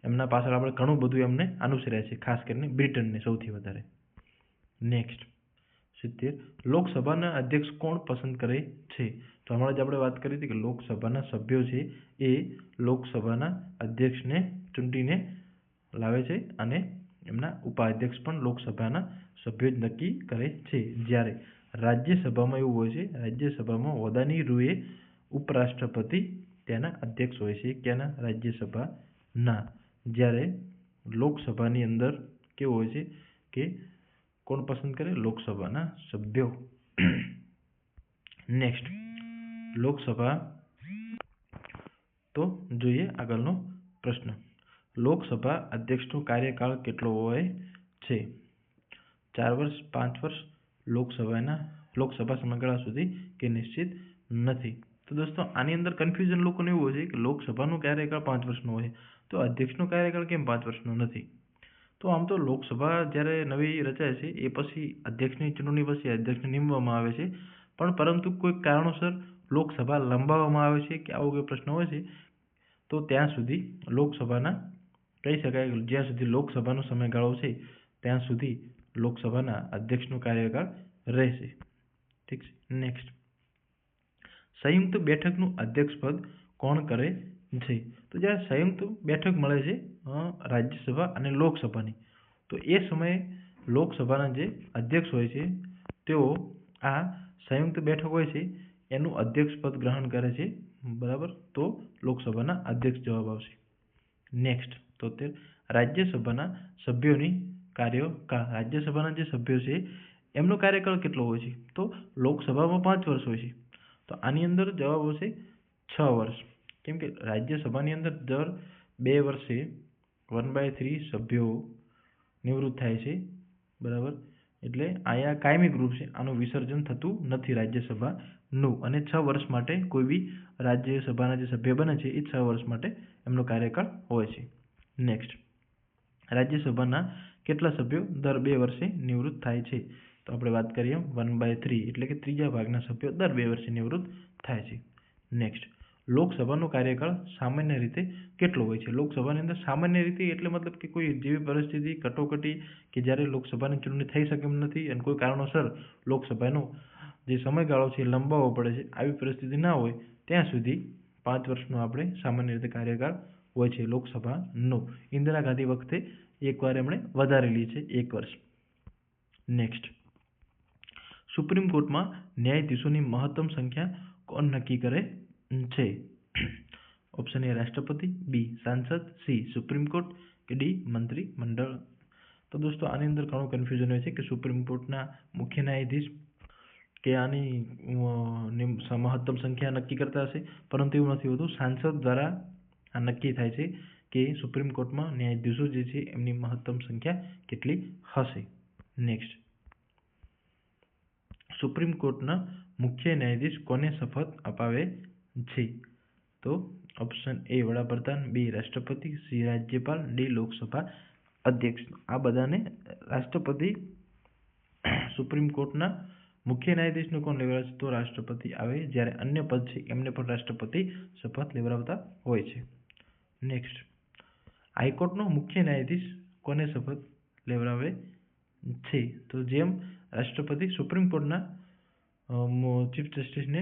એમના પાછળ આપણે ઘણું બધું એમને અનુસર્યા છે, ખાસ કરીને બ્રિટનને સૌથી વધારે. નેક્સ્ટ 70. લોકસભાના અધ્યક્ષ કોણ પસંદ કરે છે? તો હમણાં જ આપણે વાત કરી હતી કે લોકસભાના સભ્યો છે એ લોકસભાના અધ્યક્ષને ચૂંટીને લાવે છે અને એમના ઉપાધ્યક્ષ પણ લોકસભાના સભ્યો જ નક્કી કરે છે. જ્યારે રાજ્યસભામાં એવું હોય છે, રાજ્યસભામાં હોદ્દાની રૂએ ઉપરાષ્ટ્રપતિ તેના અધ્યક્ષ હોય છે. ક્યાંના? રાજ્યસભાના. જ્યારે લોકસભાની અંદર કેવું હોય છે કે કોણ પસંદ કરે? લોકસભાના સભ્યો. નેક્સ્ટ, લોકસભા. તો જોઈએ આગળનો પ્રશ્ન. લોકસભા અધ્યક્ષનો કાર્યકાળ કેટલો હોય છે? 4 વર્ષ, 5 વર્ષ, લોકસભા સમયગાળા સુધી કે નિશ્ચિત નથી? તો દોસ્તો આની અંદર કન્ફ્યુઝન લોકોને એવું હોય છે કે લોકસભાનો કાર્યકાળ 5 વર્ષનો હોય તો અધ્યક્ષનો કાર્યકાળ કેમ 5 વર્ષનો નથી? તો આમ તો લોકસભા જ્યારે નવી રચાય છે એ પછી અધ્યક્ષની ચૂંટણી પછી અધ્યક્ષને નિમવામાં આવે છે, પણ પરંતુ કોઈ કારણોસર લોકસભા લંબાવવામાં આવે છે કે આવો કોઈ પ્રશ્ન હોય છે તો ત્યાં સુધી લોકસભાના કહી શકાય કે જ્યાં સુધી લોકસભાનો સમયગાળો છે ત્યાં સુધી લોકસભાના અધ્યક્ષનો કાર્યકાળ રહેશે. ઠીક છે. નેક્સ્ટ, સંયુક્ત બેઠકનું અધ્યક્ષપદ કોણ કરે છે? તો જ્યારે સંયુક્ત બેઠક મળે છે રાજ્યસભા અને લોકસભાની, તો એ સમયે લોકસભાના જે અધ્યક્ષ હોય છે તેઓ આ સંયુક્ત બેઠક હોય છે એનું અધ્યક્ષપદ ગ્રહણ કરે છે. બરાબર, તો લોકસભાના અધ્યક્ષ જવાબ આવશે. નેક્સ્ટ 73. રાજ્યસભાના સભ્યોની કાર્યકાળ. રાજ્યસભાના જે સભ્યો છે એમનો કાર્યકાળ કેટલો હોય છે? તો લોકસભામાં 5 વર્ષ હોય છે, તો આની અંદર જવાબ આવશે 6 વર્ષ. કેમ કે રાજ્યસભાની અંદર દર 2 વર્ષે 1/3 સભ્યો નિવૃત્ત થાય છે, બરાબર. એટલે અહીંયા કાયમી રૂપ છે, આનું વિસર્જન થતું નથી રાજ્યસભાનું, અને 6 વર્ષ માટે કોઈ બી રાજ્યસભાના જે સભ્ય બને છે એ 6 વર્ષ માટે એમનો કાર્યકાળ હોય છે. નેક્સ્ટ, રાજ્યસભાના કેટલા સભ્યો દર 2 વર્ષે નિવૃત્ત થાય છે? તો આપણે વાત કરીએ 1/3 એટલે કે ત્રીજા ભાગના સભ્યો દર 2 વર્ષે નિવૃત્ત થાય છે. નેક્સ્ટ, લોકસભાનો કાર્યકાળ સામાન્ય રીતે કેટલો હોય છે? લોકસભાની અંદર સામાન્ય રીતે એટલે મતલબ કે કોઈ જેવી પરિસ્થિતિ, કટોકટી કે જ્યારે લોકસભાની ચૂંટણી થઈ શકે એમ નથી અને કોઈ કારણોસર લોકસભાનો જે સમયગાળો છે એ લંબાવવો પડે છે, આવી પરિસ્થિતિ ના હોય ત્યાં સુધી 5 વર્ષનો આપણે સામાન્ય રીતે કાર્યકાળ હોય છે લોકસભાનો. ઇન્દિરા ગાંધી વખતે એકવાર એમણે વધારેલી છે 1 વર્ષ. નેક્સ્ટ, સુપ્રીમ કોર્ટમાં ન્યાયાધીશોની મહત્તમ સંખ્યા કોણ નક્કી કરે છે? ઓપ્શન એ રાષ્ટ્રપતિ, બી સાંસદ, સી સુપ્રીમ કોર્ટ કે ડી મંત્રી મંડળ. તો દોસ્તો આની અંદર ઘણું કન્ફ્યુઝન હોય છે કે સુપ્રીમ કોર્ટના મુખ્ય ન્યાયાધીશ કે આની મહત્તમ સંખ્યા નક્કી કરતા હશે, પરંતુ એવું નથી હોતું. સાંસદ દ્વારા આ નક્કી થાય છે કે સુપ્રીમ કોર્ટમાં ન્યાયાધીશો જે છે એમની મહત્તમ સંખ્યા કેટલી હશે. નેક્સ્ટ, સુપ્રીમ કોર્ટના મુખ્ય ન્યાયાધીશ કોને શપથ અપાવે છે? તો ઓપ્શન એ વડાપ્રધાન, બી રાષ્ટ્રપતિ, સી રાજ્યપાલ, ડી લોકસભા અધ્યક્ષ. આ બધાને રાષ્ટ્રપતિ સુપ્રીમ કોર્ટના મુખ્ય ન્યાયાધીશનું કોણ લેવડાવે છે? તો રાષ્ટ્રપતિ આવે. જ્યારે અન્ય પદ છે એમને પણ રાષ્ટ્રપતિ શપથ લેવડાવતા હોય છે. નેક્સ્ટ, હાઈકોર્ટનો મુખ્ય ન્યાયાધીશ કોને શપથ લેવડાવે છે? તો જેમ રાષ્ટ્રપતિ સુપ્રીમ કોર્ટના ચીફ જસ્ટિસને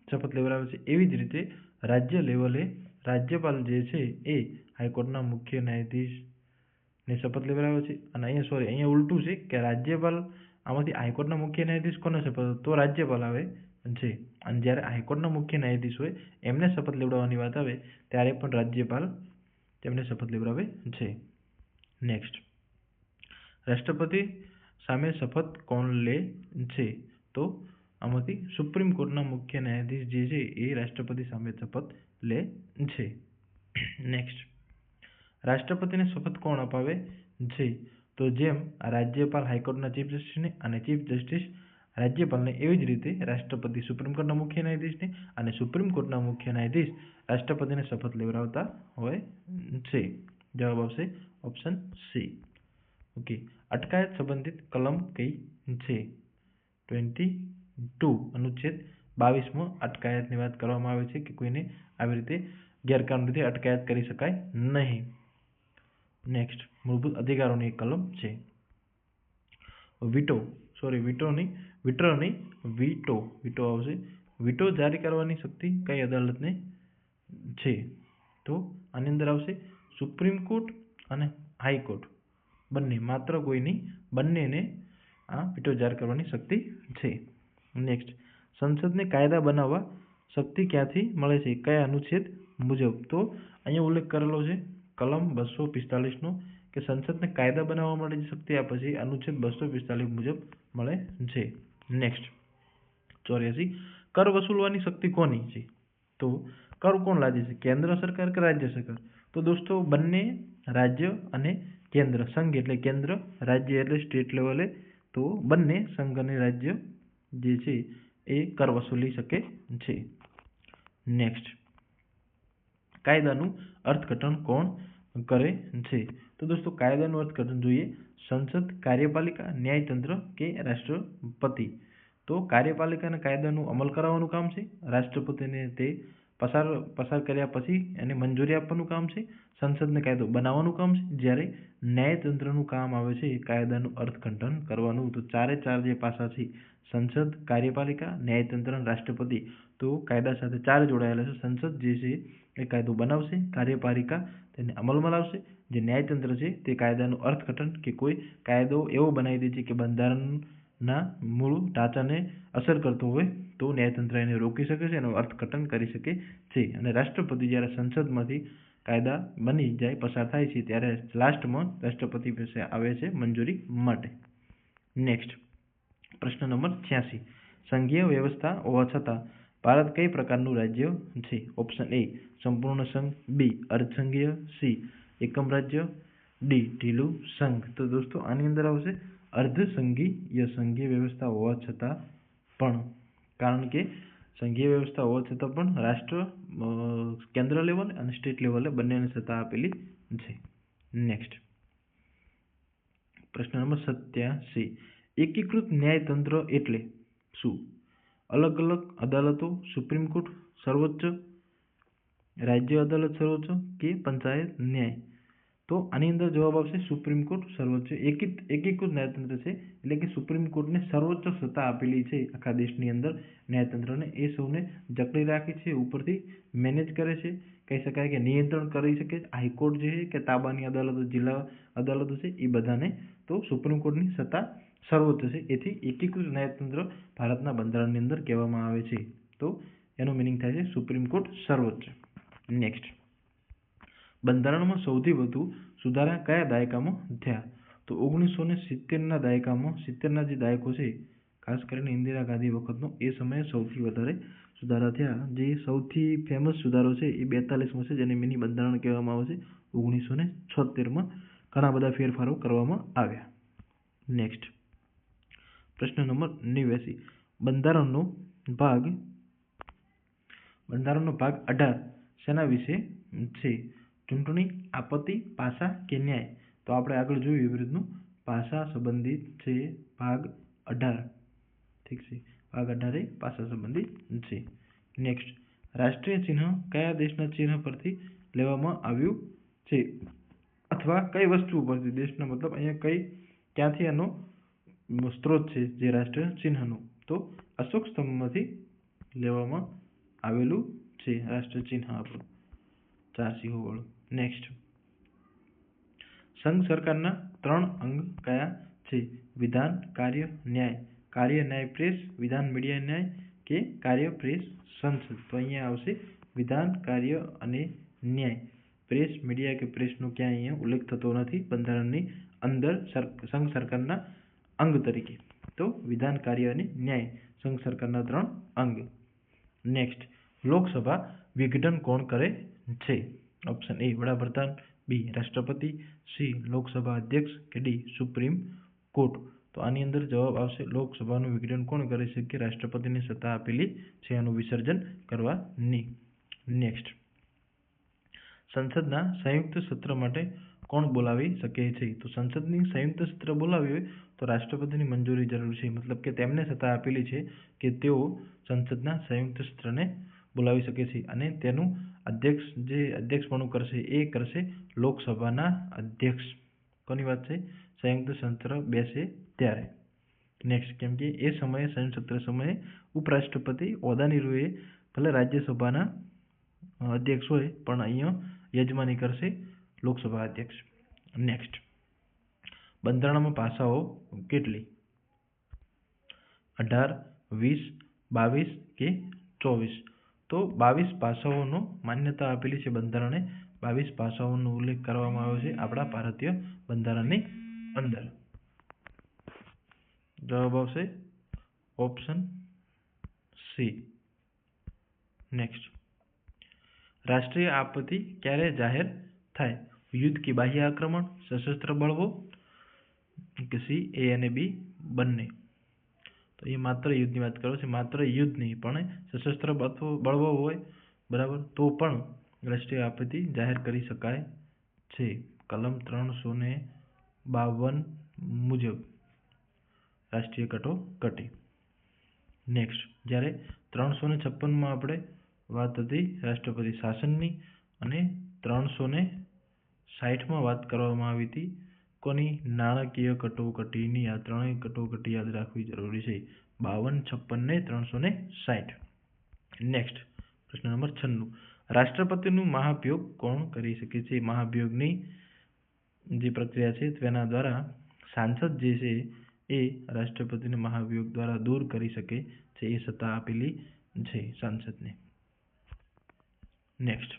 શપથ લેવડાવે છે એવી જ રીતે રાજ્ય લેવલે રાજ્યપાલ જે છે એ હાઈકોર્ટના મુખ્ય ન્યાયાધીશને શપથ લેવડાવે છે. અને અહીંયા ઉલટું છે કે રાજ્યપાલ આમાંથી હાઈકોર્ટના મુખ્ય ન્યાયાધીશ કોને શપથ? તો રાજ્યપાલ આવે છે. અને જ્યારે હાઈકોર્ટના મુખ્ય ન્યાયાધીશ હોય એમને શપથ લેવડાવવાની વાત આવે ત્યારે પણ રાજ્યપાલ તેમને શપથ લેવડાવે છે. નેક્સ્ટ, રાષ્ટ્રપતિ સામે શપથ કોણ લે છે? તો આમાંથી સુપ્રીમ કોર્ટના મુખ્ય ન્યાયાધીશ જે છે એ રાષ્ટ્રપતિ સામે શપથ લે છે. નેક્સ્ટ, રાષ્ટ્રપતિને શપથ કોણ અપાવે છે? તો જેમ રાજ્યપાલ હાઈકોર્ટના ચીફ જસ્ટિસને અને ચીફ જસ્ટિસ રાજ્યપાલને, એવી જ રીતે રાષ્ટ્રપતિ સુપ્રીમ કોર્ટના મુખ્ય ન્યાયાધીશને અને સુપ્રીમ કોર્ટના મુખ્ય ન્યાયાધીશ રાષ્ટ્રપતિને શપથ લેવડાવતા હોય છે. જવાબ આવશે ઓપ્શન સી. ઓકે, અટકાયત સંબંધિત કલમ કઈ છે? 22 અનુચ્છેદ 22માં અટકાયતની વાત કરવામાં આવે છે કે કોઈને આવી રીતે ગેરકાનૂની રીતે અટકાયત કરી શકાય નહીં. નેક્સ્ટ, મૂળભૂત અધિકારોની એક કલમ છે. વીટો આવશે. વીટો જારી કરવાની શક્તિ કઈ અદાલતને છે? તો આની અંદર આવશે સુપ્રીમ કોર્ટ અને હાઈકોર્ટ બંને, માત્ર કોઈની, બંનેને આ વીટો જારી કરવાની શક્તિ છે. નેક્સ્ટ, સંસદને કાયદા બનાવવા શક્તિ ક્યાંથી મળે છે? કયા અનુચ્છેદ મુજબ? તો અહીંયા ઉલ્લેખ કરેલો છે કલમ 245નો કે સંસદને કાયદા બનાવવા માટે જે શક્તિ આપે છે અનુચ્છેદ 245 મુજબ મળે છે. નેક્સ્ટ, 84, કર વસૂલવાની શક્તિ કોની છે? તો કર કોણ લાદે છે? કેન્દ્ર સરકાર કે રાજ્ય સરકાર? તો દોસ્તો બંને, રાજ્ય અને કેન્દ્ર. સંઘ એટલે કેન્દ્ર, રાજ્ય એટલે સ્ટેટ લેવલે. તો બંને સંઘ અને રાજ્ય જે છે એ કર વસૂલી શકે છે. નેક્સ્ટ, કાયદાનું અર્થઘટન કોણ કરે છે? તો દોસ્તો કાયદાનું અર્થઘટન જોઈએ સંસદ, કાર્યપાલિકા, ન્યાયતંત્ર કે રાષ્ટ્રપતિ. તો કાર્યપાલિકાના કાયદાનું અમલ કરાવવાનું કામ છે, રાષ્ટ્રપતિને તે પસાર કર્યા પછી એને મંજૂરી આપવાનું કામ છે, સંસદને કાયદો બનાવવાનું કામ છે, જ્યારે ન્યાયતંત્રનું કામ આવે છે કાયદાનું અર્થઘટન કરવાનું. તો ચારે ચાર જે પાસા છે સંસદ, કાર્યપાલિકા, ન્યાયતંત્ર અને રાષ્ટ્રપતિ, તો કાયદા સાથે ચારે જોડાયેલા છે. સંસદ જે છે એ કાયદો બનાવશે, કાર્યપાલિકા તેને અમલમાં લાવશે, જે ન્યાયતંત્ર છે તે કાયદાનું અર્થઘટન કે કોઈ કાયદો એવો બનાવી દે છે કે બંધારણના મૂળ ઢાંચાને અસર કરતો હોય તો ન્યાયતંત્ર એને રોકી શકે છે, એનું અર્થઘટન કરી શકે છે. અને રાષ્ટ્રપતિ જ્યારે સંસદમાંથી કાયદા બની જાય, પસાર થાય છે, ત્યારે લાસ્ટમાં રાષ્ટ્રપતિ પાસે આવે છે મંજૂરી માટે. નેક્સ્ટ, પ્રશ્ન નંબર 86, સંઘીય વ્યવસ્થા હોવા છતાં ભારત કઈ પ્રકારનું રાજ્ય છે? ઓપ્શન એ સંપૂર્ણ સંઘ, બી અર્ધસંઘીય, સી એકમ રાજ્ય, ડી ઢીલું સંઘ. તો દોસ્તો આની અંદર આવશે અર્ધસંઘીય સંઘીય વ્યવસ્થા હોવા છતાં પણ, કારણ કે સંઘીય વ્યવસ્થા હોવા છતાં પણ રાષ્ટ્ર કેન્દ્ર લેવલે અને સ્ટેટ લેવલે બંનેને સત્તા આપેલી છે. નેક્સ્ટ પ્રશ્ન નંબર 87. એકીકૃત ન્યાયતંત્ર એટલે શું? અલગ અલગ અદાલતો, સુપ્રીમ કોર્ટ, સર્વોચ્ચ, રાજ્ય અદાલત સર્વોચ્ચ કે પંચાયત ન્યાય? તો આની અંદર જવાબ આવશે સુપ્રીમ કોર્ટ, સર્વોચ્ચ. એકીકૃત ન્યાયતંત્ર છે એટલે કે સુપ્રીમ કોર્ટને સર્વોચ્ચ સત્તા આપેલી છે આખા દેશની અંદર ન્યાયતંત્રને. એ સૌને જકડી રાખે છે, ઉપરથી મેનેજ કરે છે, કહી શકાય કે નિયંત્રણ કરી શકે. હાઈકોર્ટ જે છે કે તાબાની અદાલતો, જિલ્લા અદાલતો છે એ બધાને તો સુપ્રીમ કોર્ટની સત્તા સર્વોચ્ચ છે. એથી એકીકૃત ન્યાયતંત્ર ભારતના બંધારણની અંદર કહેવામાં આવે છે. તો એનું મિનિંગ થાય છે સુપ્રીમ કોર્ટ સર્વોચ્ચ. નેક્સ્ટ, બંધારણમાં સૌથી વધુ સુધારા કયા દાયકામાં થયા? તો 1970ના દાયકામાં, 70ના જે દાયકો છે ખાસ કરીને ઇન્દિરા ગાંધી વખતનો, એ સમયે સૌથી વધારે સુધારા થયા. જે સૌથી ફેમસ સુધારો છે એ 42માં છે, જેને મિની બંધારણ કહેવામાં આવે છે. 1976માં ઘણા બધા ફેરફારો કરવામાં આવ્યા. નેક્સ્ટ પ્રશ્ન નંબર 89. બંધારણનો ભાગ 18 શેના વિશે છે? ચૂંટણી, આપત્તિ, પાસા કે ન્યાય? તો આપણે આગળ જોયું એવી રીતનું પાસા સંબંધિત છે ભાગ 18. ઠીક છે, ભાગ 18 એ પાસા સંબંધિત છે. નેક્સ્ટ, રાષ્ટ્રીય ચિહ્ન કયા દેશના ચિહ્ન પરથી લેવામાં આવ્યું છે? અથવા કઈ વસ્તુ પરથી? દેશના મતલબ અહીંયા ક્યાંથી એનો સ્ત્રોત છે જે રાષ્ટ્રીય ચિહ્નનો? તો અશોક સ્તંભમાંથી લેવામાં આવેલું છે રાષ્ટ્રીય ચિહ્ન આપણું 4 સિંહો વાળું. નેક્સ્ટ, સંઘ સરકારના 3 અંગ કયા છે? વિધાન, કાર્ય, ન્યાય. કાર્ય ન્યાય પ્રેસ, વિધાન મીડિયા ન્યાય કે કાર્ય પ્રેસ સંસદ? તો અહીંયા આવશે વિધાન, કાર્ય અને ન્યાય. પ્રેસ, મીડિયા કે પ્રેસનો ક્યાંય અહીંયા ઉલ્લેખ થતો નથી બંધારણની અંદર સંઘ સરકારના અંગ તરીકે. તો વિધાન, કાર્ય અને ન્યાય સંઘ સરકારના 3 અંગ. નેક્સ્ટ, લોકસભા વિઘટન કોણ કરે છે? ઓપ્શન એ વડાપ્રધાન, બી રાષ્ટ્રપતિ, સી લોકસભા અધ્યક્ષ કે ડી સુપ્રીમ કોર્ટ? તો આની અંદર જવાબ આવશે લોકસભાનું વિઘટન કોણ કરે છે? કે રાષ્ટ્રપતિને સત્તા આપેલી છે એનું વિસર્જન કરવાની. નેક્સ્ટ, સંસદના સંયુક્ત સત્ર માટે કોણ બોલાવી શકે છે? તો સંસદની સંયુક્ત સત્ર બોલાવી હોય તો રાષ્ટ્રપતિની મંજૂરી જરૂર છે. મતલબ કે તેમને સત્તા આપેલી છે કે તેઓ સંસદના સંયુક્ત સત્રને બોલાવી શકે છે અને તેનું અધ્યક્ષપણું કરશે એ કરશે લોકસભાના અધ્યક્ષ. કોની વાત છે? સંયુક્ત સત્ર બેસે ત્યારે. નેક્સ્ટ, કેમ કે એ સમયે સંયુક્ત સત્ર સમયે ઉપરાષ્ટ્રપતિ હોદ્દાની રૂએ ભલે રાજ્યસભાના અધ્યક્ષ હોય પણ અહીંયા યજમાની કરશે લોકસભા અધ્યક્ષ. નેક્સ્ટ, બંધારણમાં ભાષાઓ કેટલી? 18, 20, 22 કે 24? તો 22 ભાષાઓનો માન્યતા આપેલી છે બંધારણે. 22 ભાષાઓનો ઉલ્લેખ કરવામાં આવ્યો છે આપણા ભારતીય બંધારણની અંદર. જવાબ આવશે ઓપ્શન સી. નેક્સ્ટ, રાષ્ટ્રીય આપત્તિ ક્યારે જાહેર થાય? યુદ્ધ કે બાહ્ય આક્રમણ, સશસ્ત્ર બળવો કે સી એ અને બી બંને? તો એ માત્ર યુદ્ધની વાત કરો છે. માત્ર યુદ્ધ નહીં પણ સશસ્ત્ર બળવો હોય બરાબર તો પણ રાષ્ટ્રીય આપત્તિ જાહેર કરી શકાય છે કલમ 352 મુજબ રાષ્ટ્રીય કટોકટી. નેક્સ્ટ, જ્યારે 356માં આપણે વાત હતી રાષ્ટ્રપતિ શાસનની અને 360માં વાત કરવામાં આવી હતી કોની? નાણાકીય કટોકટીની. આ ત્રણેય કટોકટી યાદ રાખવી જરૂરી છે. 52, 56 ને 360. નેક્સ્ટ, પ્રશ્ન નંબર 96. રાષ્ટ્રપતિનું મહાભિયોગ કોણ કરી શકે છે? મહાભિયોગની જે પ્રક્રિયા છે તેના દ્વારા સાંસદ જે છે એ રાષ્ટ્રપતિને મહાભિયોગ દ્વારા દૂર કરી શકે છે. એ સત્તા આપેલી છે સાંસદને. નેક્સ્ટ,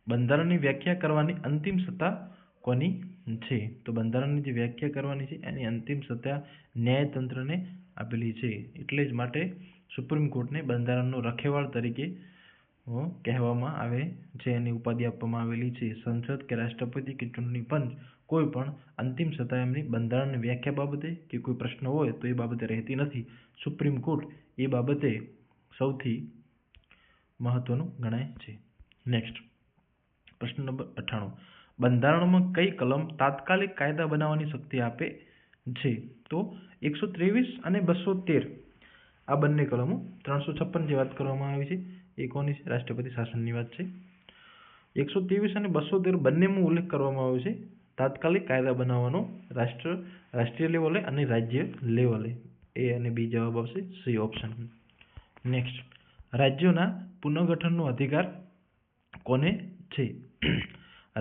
બંધારણની વ્યાખ્યા કરવાની અંતિમ સત્તા કોની છે? તો બંધારણની જે વ્યાખ્યા કરવાની છે એની અંતિમ સત્તા ન્યાયતંત્રને આપેલી છે. એટલે જ માટે સુપ્રીમ કોર્ટને બંધારણનો રખેવાળ તરીકે કહેવામાં આવે છે. એની ઉપાધિ આપવામાં આવેલી છે. સંસદ કે રાષ્ટ્રપતિ કે ચૂંટણી પંચ કોઈ પણ અંતિમ સત્તા એમની બંધારણની વ્યાખ્યા બાબતે કે કોઈ પ્રશ્ન હોય તો એ બાબતે રહેતી નથી. સુપ્રીમ કોર્ટ એ બાબતે સૌથી મહત્વનું ગણાય છે. નેક્સ્ટ પ્રશ્ન નંબર 98. બંધારણમાં કઈ કલમ તાત્કાલિક કાયદા બનાવવાની શક્તિ આપે છે? તો 123 અને 213 આ બંને કલમો. 356 જે વાત કરવામાં આવી છે એ કોની છે? રાષ્ટ્રપતિ શાસનની વાત છે. 123 અને 213 બંનેમાં ઉલ્લેખ કરવામાં આવ્યો છે તાત્કાલિક કાયદા બનાવવાનો રાષ્ટ્રીય લેવલે અને રાજ્ય લેવલે. એ અને બી જવાબ આવશે. C option. નેક્સ્ટ, રાજ્યોના પુનઃગઠનનો અધિકાર કોને છે?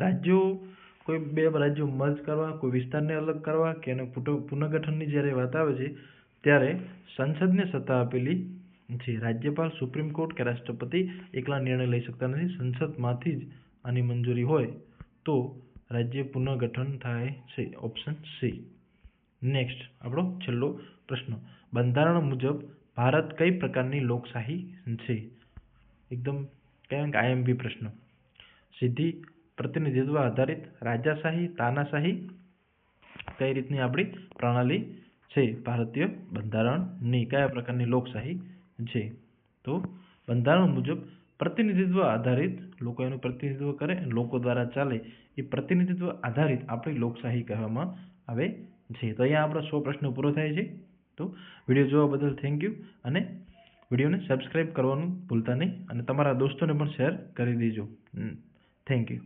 રાજ્યો કોઈ બે રાજ્યો મર્જ કરવા, કોઈ વિસ્તારને અલગ કરવા કે એના પુનઃગઠનની જ્યારે વાત આવે છે ત્યારે સંસદને સત્તા આપેલી છે. રાજ્યપાલ, સુપ્રીમ કોર્ટ કે રાષ્ટ્રપતિ એકલા નિર્ણય લઈ શકતા નથી. સંસદમાંથી જ આની મંજૂરી હોય તો રાજ્ય પુનઃગઠન થાય છે. Option C. નેક્સ્ટ આપણો છેલ્લો પ્રશ્ન. બંધારણ મુજબ ભારત કઈ પ્રકારની લોકશાહી છે? એકદમ કહેવાય કે આઈએમપી પ્રશ્ન. સીધી પ્રતિનિધિત્વ આધારિત, રાજાશાહી, તાનાશાહી, કઈ રીતની આપણી પ્રણાલી છે ભારતીય બંધારણની? કયા પ્રકારની લોકશાહી છે? તો બંધારણ મુજબ પ્રતિનિધિત્વ આધારિત, લોકો એનું પ્રતિનિધિત્વ કરે, લોકો દ્વારા ચાલે એ પ્રતિનિધિત્વ આધારિત આપણી લોકશાહી કહેવામાં આવે છે. તો અહીંયા આપણો 100 પ્રશ્ન પૂરો થાય છે. તો વિડીયો જોવા બદલ થેન્ક યુ અને વિડીયોને સબસ્ક્રાઇબ કરવાનું ભૂલતા નહીં અને તમારા દોસ્તોને પણ શેર કરી દેજો. Thank you.